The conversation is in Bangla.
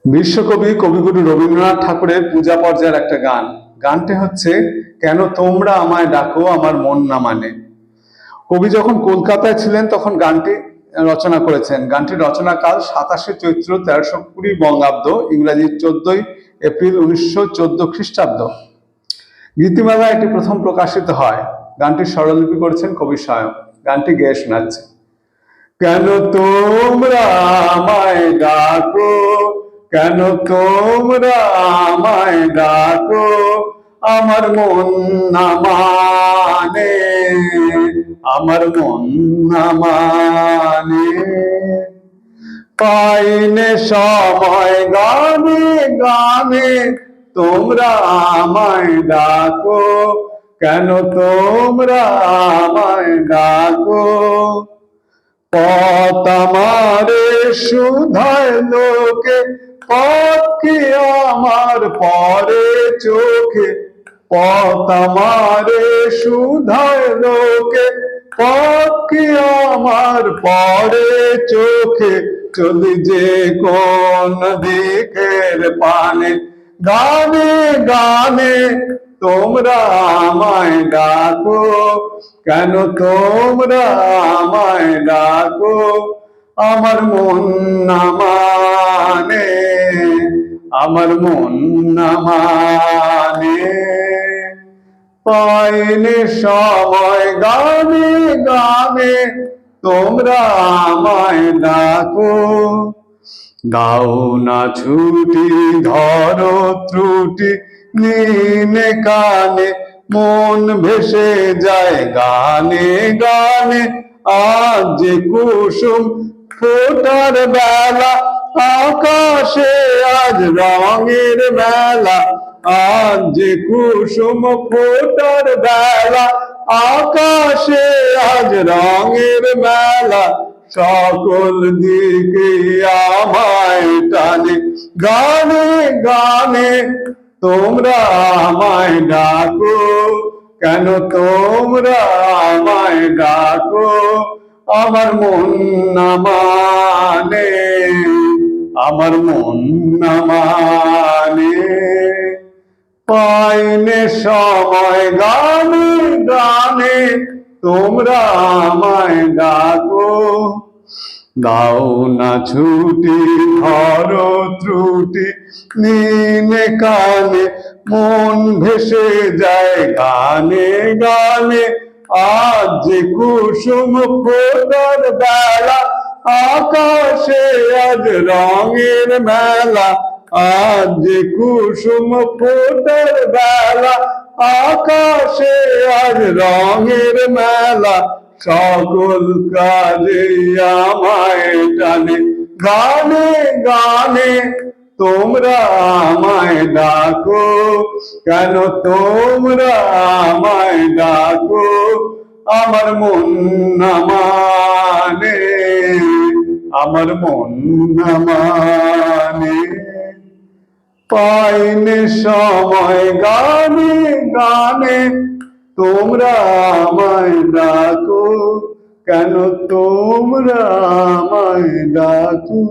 বিশ্বকবি কবিগুরু রবীন্দ্রনাথ ঠাকুরের পূজা পর্যায়ের একটা গান। গানটি হচ্ছে কেন তোমরা আমায় ডাকো আমার মন না মানে। কবি যখন কলকাতায় ছিলেন তখন গানটি রচনা করেছেন। গানটির রচনাকাল 27 চৈত্র 1320 বঙ্গাব্দ, ইংরাজি 14 এপ্রিল 1914 খ্রিস্টাব্দ। গীতিমালা এটি প্রথম প্রকাশিত হয়। গানটির স্বরলিপি করেছেন কবি স্বয়ং। গানটি গেয়ে শোনাচ্ছে। কেন তোমরা আমায় ডাকো, কেন তোমরা আমায় ডাকো আমার মন না মানে, আমার মন না মানে। পাইনে সময় গানে গানে তোমরা আমায় ডাকো, কেন তোমরা আমায় ডাকো। পথ আমারে শুধায় লোকে, পথ কি আমার পরে চোখে। পথ আমারে শুধায় লোকে, পথ কি আমার পরে চোখে। চলি যে কোন দিকের পানে, গানে গানে তোমরা আমায় ডাকো, কেন তোমরা আমায় ডাকো আমার মন না মানে, আমার মন না মানে। পাইনে সময় গানে গানে তোমরা আমায় ডাকো। দাও না ছুটি ধরো ত্রুটি নিনে কানে, মন ভেসে যায় গানে গানে। আজ যে কুসুম ফোটার বেলা, আকাশে আজ রঙের মেলা। আজ যে কুসুম ফোটার বেলা, আকাশে আজ রঙের মেলা। সকল দিকে আমায় টানে, গানে গানে তোমরা আমায় ডাকো, কেন তোমরা আমায় ডাকো আমার মন না মানে, আমার মন না মানে। পাইনে সময় গানে গানে তোমরা আমায় ডাকো। দাও না ছুটি ধরো ত্রুটি নিনে কানে, মন ভেসে যায় গানে গানে। আজ যে কুসুম ফোটার বেলা, আকাশে আজ রঙের মেলা। আজ যে কুসুম ফোটার বেলা, আকাশে আজ রঙের মেলা। সকল কাজে আমায় টানে, গানে গানে তোমরা আমায় ডাকো, কেন তোমরা আমায় ডাকো আমার মন না মানে, আমার মন না মানে। পাইনে সময় গানে গানে তোমরা আমায় ডাকো, কেন তোমরা আমায় ডাকো।